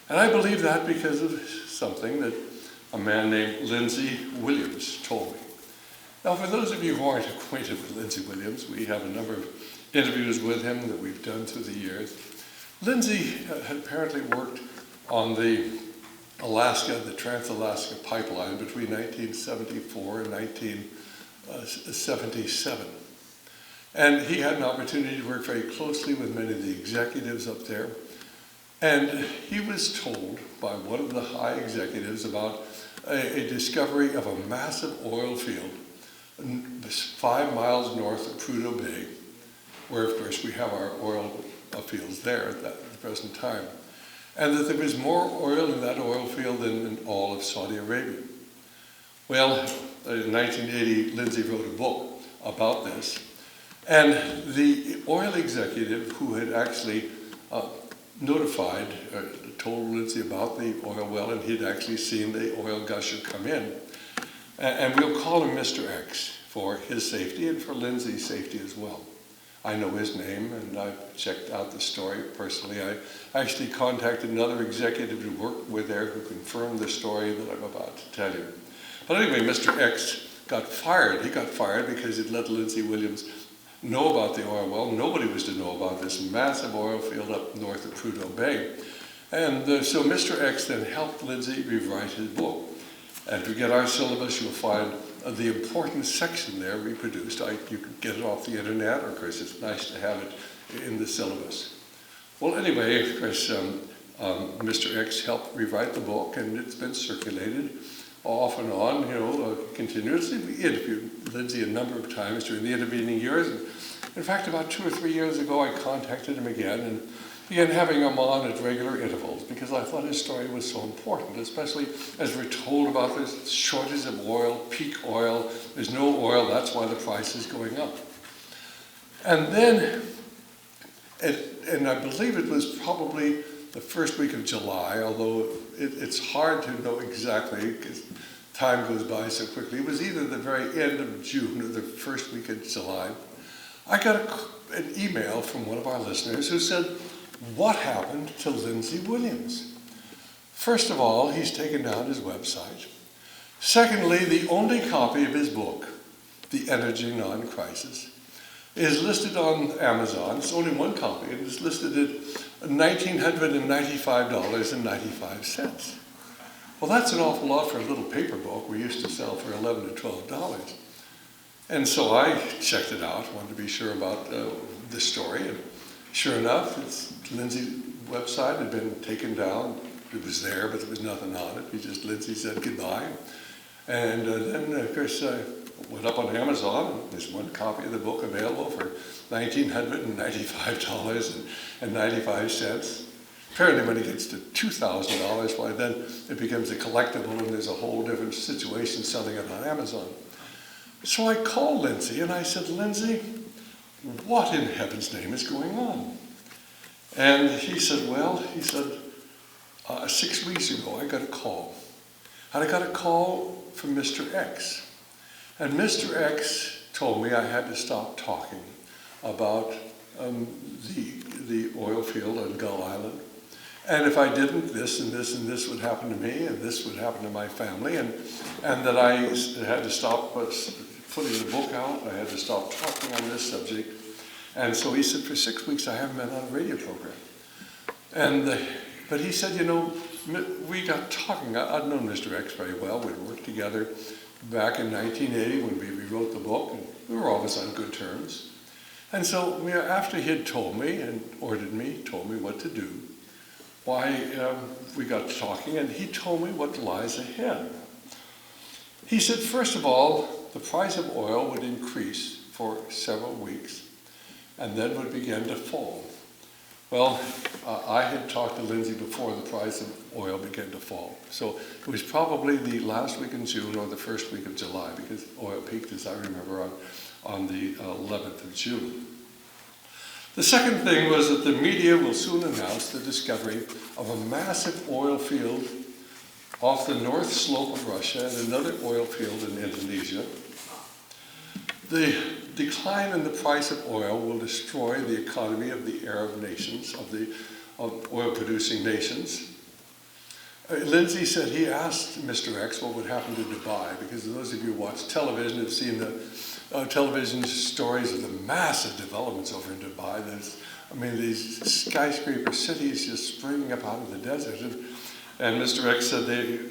And I believe that because of something that a man named Lindsay Williams told me. Now, for those of you who aren't acquainted with Lindsay Williams, we have a number of interviews with him that we've done through the years. Lindsay had apparently worked on the Trans-Alaska Pipeline between 1974 and 1977. And he had an opportunity to work very closely with many of the executives up there. And he was told by one of the high executives about a discovery of a massive oil field 5 miles north of Prudhoe Bay, where of course we have our oil fields there at the present time. And that there was more oil in that oil field than in all of Saudi Arabia. Well, in 1980, Lindsay wrote a book about this. And the oil executive who had actually told Lindsay about the oil well, and he'd actually seen the oil gusher come in. And we'll call him Mr. X for his safety and for Lindsay's safety as well. I know his name, and I've checked out the story personally. I actually contacted another executive who worked with there who confirmed the story that I'm about to tell you. But anyway, Mr. X got fired. He got fired because he'd let Lindsay Williams know about the oil well. Nobody was to know about this massive oil field up north of Prudhoe Bay. And so Mr. X then helped Lindsay rewrite his book. And if you get our syllabus, you'll find the important section there reproduced. You can get it off the internet, or of course it's nice to have it in the syllabus. Well, anyway, of course, Mr. X helped rewrite the book, and it's been circulated off and on, continuously. We interviewed Lindsay a number of times during the intervening years. And in fact, about 2 or 3 years ago, I contacted him again and began having him on at regular intervals because I thought his story was so important, especially as we're told about this shortage of oil, peak oil. There's no oil, that's why the price is going up. And then, and I believe it was probably the first week of July, although it's hard to know exactly because time goes by so quickly. It was either the very end of June or the first week of July. I got an email from one of our listeners who said, "What happened to Lindsay Williams?" First of all, he's taken down his website. Secondly, the only copy of his book, The Energy Non-Crisis, is listed on Amazon. It's only one copy, and it's listed at $1,995.95. Well, that's an awful lot for a little paper book we used to sell for $11 to $12. And so I checked it out, wanted to be sure about the story, and sure enough, Lindsay's website had been taken down. It was there, but there was nothing on it. Lindsay said goodbye. And then, of course, I went up on Amazon. There's one copy of the book available for $1,995.95. Apparently, when it gets to $2,000, why then it becomes a collectible, and there's a whole different situation selling it on Amazon. So I called Lindsay, and I said, "Lindsay, what in heaven's name is going on?" And he said, 6 weeks ago, I got a call. And I got a call from Mr. X. And Mr. X told me I had to stop talking about the oil field on Gull Island. And if I didn't, this and this and this would happen to me, and this would happen to my family, and that I had to stop putting the book out. I had to stop talking on this subject. And so he said, for 6 weeks, I haven't been on a radio program. But he said, we got talking. I'd known Mr. X very well. We'd worked together back in 1980 when we rewrote the book, and we were always on good terms. And so after he had told me what to do, we got talking, and he told me what lies ahead. He said, first of all, the price of oil would increase for several weeks, and then would begin to fall. Well, I had talked to Lindsay before the price of oil began to fall. So it was probably the last week in June or the first week of July, because oil peaked, as I remember, on the 11th of June. The second thing was that the media will soon announce the discovery of a massive oil field off the north slope of Russia and another oil field in Indonesia. The decline in the price of oil will destroy the economy of the Arab nations, of oil-producing nations. Lindsay said he asked Mr. X what would happen to Dubai, because those of you who watch television have seen the television stories of the massive developments over in Dubai. These skyscraper cities just springing up out of the desert. And Mr. X said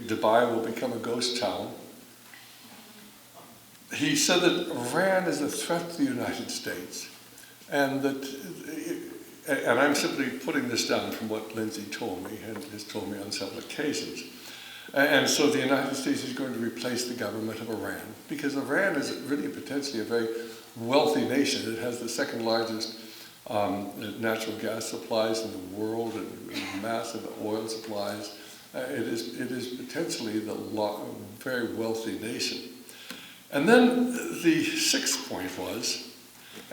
Dubai will become a ghost town. He said that Iran is a threat to the United States, and I'm simply putting this down from what Lindsay told me, and has told me on several occasions. And so the United States is going to replace the government of Iran, because Iran is really potentially a very wealthy nation. It has the second largest natural gas supplies in the world, and massive oil supplies. It is potentially the very wealthy nation. And then the sixth point was,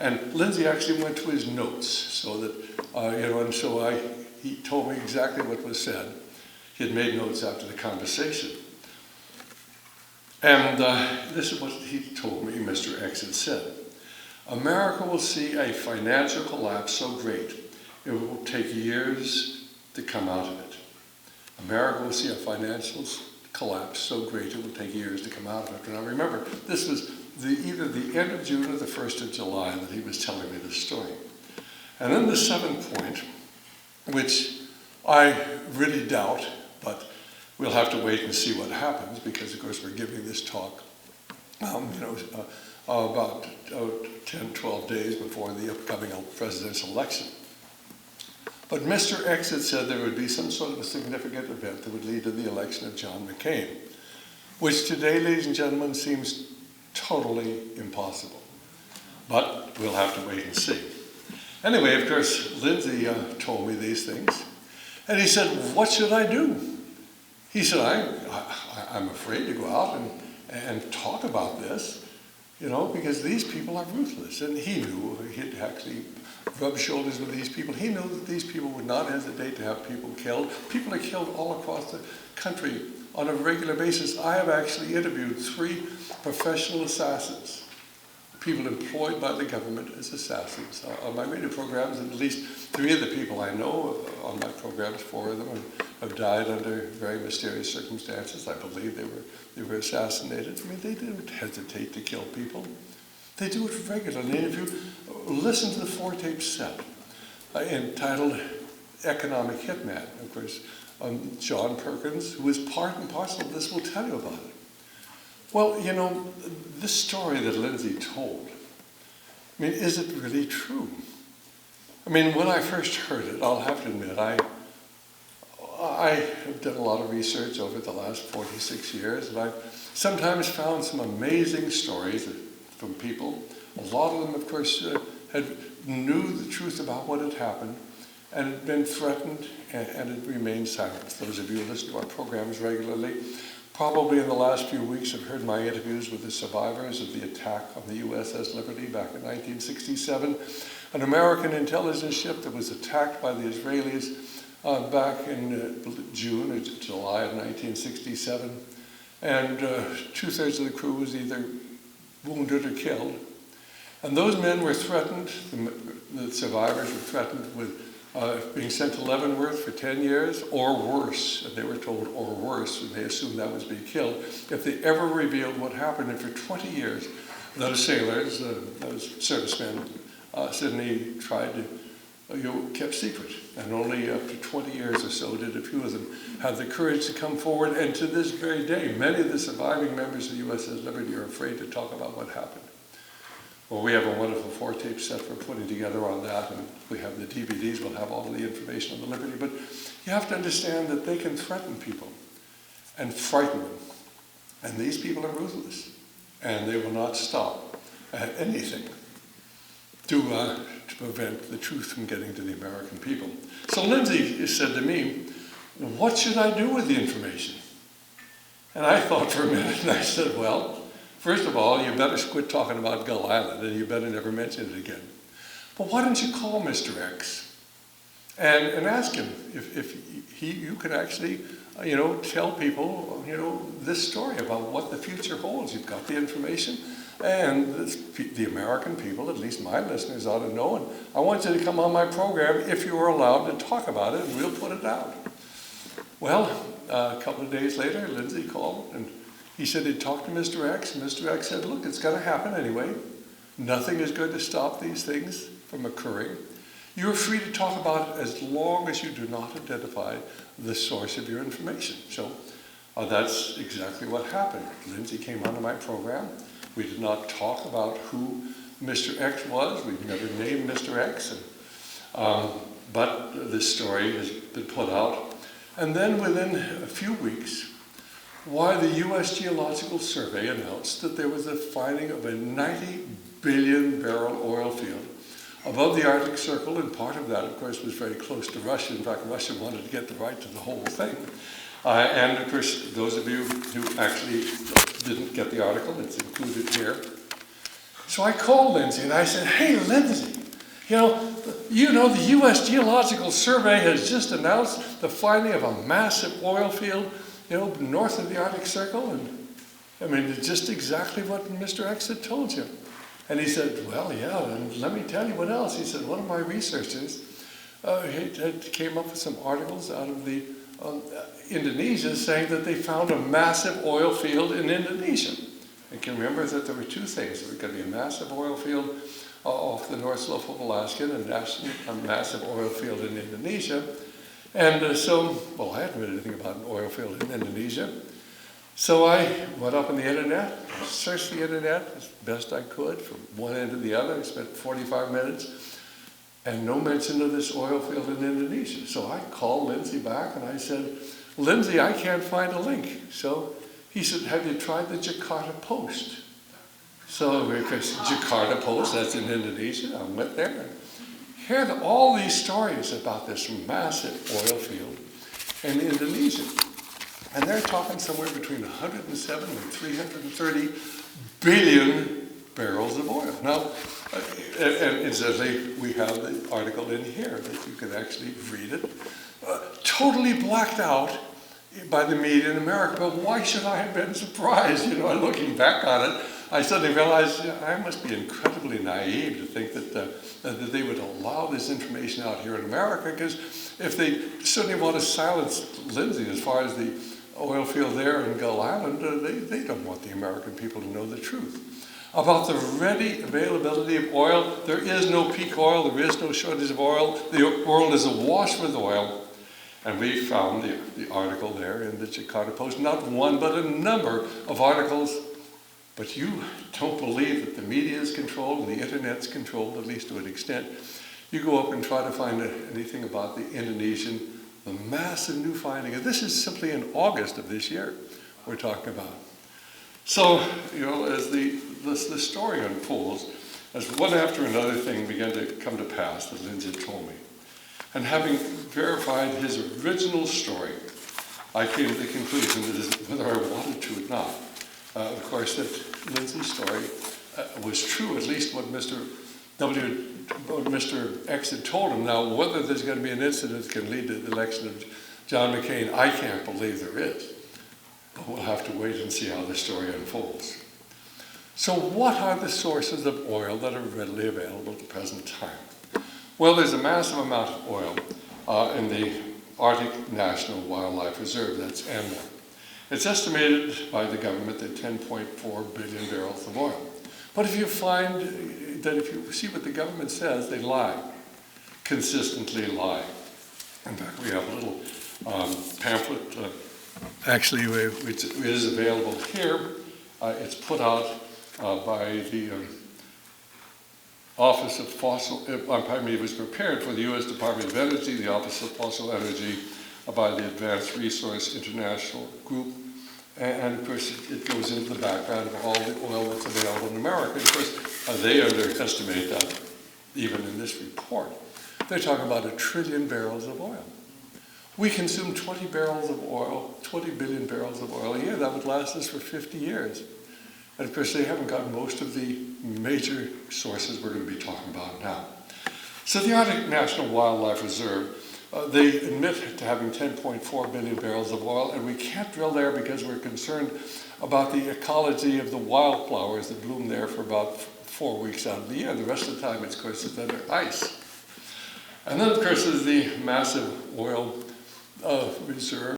and Lindsay actually went to his notes, so that, he told me exactly what was said. He had made notes after the conversation. And this is what he told me Mr. X had said. America will see a financial collapse so great, it will take years to come out of it. America will see a financial collapse so great it will take years to come out of it. And I remember this was either the end of June or the 1st of July that he was telling me this story. And then the seventh point, which I really doubt, but we'll have to wait and see what happens, because of course we're giving this talk about 10, 12 days before the upcoming presidential election. But Mr. X had said there would be some sort of a significant event that would lead to the election of John McCain, which today, ladies and gentlemen, seems totally impossible. But we'll have to wait and see. Anyway, of course, Lindsay told me these things. And he said, what should I do? He said, I'm afraid to go out and talk about this, because these people are ruthless. And he knew he'd actually rubbed shoulders with these people. He knew that these people would not hesitate to have people killed. People are killed all across the country on a regular basis. I have actually interviewed 3 professional assassins, people employed by the government as assassins. On my radio programs, at least 3 of the people I know on my programs, 4 of them have died under very mysterious circumstances. I believe they were assassinated. They didn't hesitate to kill people. They do it regularly. And if you listen to the 4-tape set entitled Economic Hitman, of course, John Perkins, who is part and parcel of this, will tell you about it. Well, this story that Lindsay told, is it really true? When I first heard it, I'll have to admit, I have done a lot of research over the last 46 years, and I've sometimes found some amazing stories from people. A lot of them, of course, knew the truth about what had happened and had been threatened and had remained silent. Those of you who listen to our programs regularly probably in the last few weeks have heard my interviews with the survivors of the attack on the USS Liberty back in 1967, an American intelligence ship that was attacked by the Israelis back in June or July of 1967, and 2/3 of the crew was either wounded or killed. And those men were threatened, the survivors were threatened with being sent to Leavenworth for 10 years or worse, and they were told or worse, and they assumed that was being killed, if they ever revealed what happened. And for 20 years, those sailors, those servicemen, Sydney tried to, kept secret. And only after 20 years or so did a few of them have the courage to come forward. And to this very day, many of the surviving members of the USS Liberty are afraid to talk about what happened. Well, we have a wonderful 4-tape set we're putting together on that, and we have the DVDs, we'll have all of the information on the Liberty. But you have to understand that they can threaten people and frighten them. And these people are ruthless, and they will not stop at anything to prevent the truth from getting to the American people. So Lindsay said to me, what should I do with the information? And I thought for a minute, and I said, well, first of all, you better quit talking about Gull Island, and you better never mention it again. But why don't you call Mr. X and ask him if you could actually, tell people, this story about what the future holds. You've got the information, and the American people, at least my listeners, ought to know. And I want you to come on my program if you are allowed to talk about it, and we'll put it out. Well, a couple of days later, Lindsay called, and he said he'd talked to Mr. X, and Mr. X said, look, it's going to happen anyway. Nothing is going to stop these things from occurring. You're free to talk about it as long as you do not identify the source of your information. So that's exactly what happened. Lindsay came onto my program. We did not talk about who Mr. X was. We've never named Mr. X. But this story has been put out. And then within a few weeks, why the U.S. Geological Survey announced that there was a finding of a 90 billion barrel oil field above the Arctic Circle, and part of that, of course, was very close to Russia. In fact, Russia wanted to get the right to the whole thing. And of course, those of you who actually didn't get the article, it's included here. So I called Lindsay and I said, hey, Lindsay, you know, the U.S. Geological Survey has just announced the finding of a massive oil field, north of the Arctic Circle. And I mean, it's just exactly what Mr. X had told you. And he said, well, yeah, and let me tell you what else. He said, one of my researchers came up with some articles out of the Indonesia saying that they found a massive oil field in Indonesia. You can remember that there were two things. There was going to be a massive oil field off the North Slope of Alaska and a massive oil field in Indonesia. And I hadn't read anything about an oil field in Indonesia. So I went up on the internet, searched the internet as best I could from one end to the other. I spent 45 minutes and no mention of this oil field in Indonesia. So I called Lindsay back and I said, Lindsay, I can't find a link. So he said, have you tried the Jakarta Post? So because Jakarta Post, that's in Indonesia, I went there and heard all these stories about this massive oil field in Indonesia. And they're talking somewhere between 107 and 330 billion barrels of oil. Now, and incidentally, we have the article in here that you can actually read it. Totally blacked out by the media in America, but why should I have been surprised? Looking back on it, I suddenly realized I must be incredibly naive to think that they would allow this information out here in America, because if they certainly want to silence Lindsay as far as the oil field there in Gull Island, they don't want the American people to know the truth. About the ready availability of oil, there is no peak oil, there is no shortage of oil, the world is awash with oil. And we found the article there in the Jakarta Post, not one, but a number of articles. But you don't believe that the media is controlled, and the internet's controlled, at least to an extent. You go up and try to find anything about the Indonesian, the massive new finding. And this is simply in August of this year we're talking about. So, as the story unfolds, as one after another thing began to come to pass that Lindsay told me, and having verified his original story, I came to the conclusion that whether I wanted to or not, of course, that Lindsay's story was true, at least what Mr. X had told him. Now, whether there's going to be an incident that can lead to the election of John McCain, I can't believe there is. But we'll have to wait and see how the story unfolds. So what are the sources of oil that are readily available at the present time? Well, there's a massive amount of oil in the Arctic National Wildlife Reserve, that's ANWR. It's estimated by the government at 10.4 billion barrels of oil. But if you find that if you see what the government says, they lie, consistently lie. In fact, we have a little pamphlet, actually, which is available here. It's put out by the Office of Fossil, it was prepared for the U.S. Department of Energy, the Office of Fossil Energy, by the Advanced Resource International Group. And of course, it goes into the background of all the oil that's available in America. Of course, they underestimate that even in this report. They're talking about 1 trillion barrels of oil. We consume 20 barrels of oil, 20 billion barrels of oil a year. That would last us for 50 years. And of course, they haven't got most of the major sources we're going to be talking about now. So the Arctic National Wildlife Reserve, they admit to having 10.4 billion barrels of oil, and we can't drill there because we're concerned about the ecology of the wildflowers that bloom there for about 4 weeks out of the year. The rest of the time, it's, of course, it's under ice. And then, of course, there's the massive oil reserve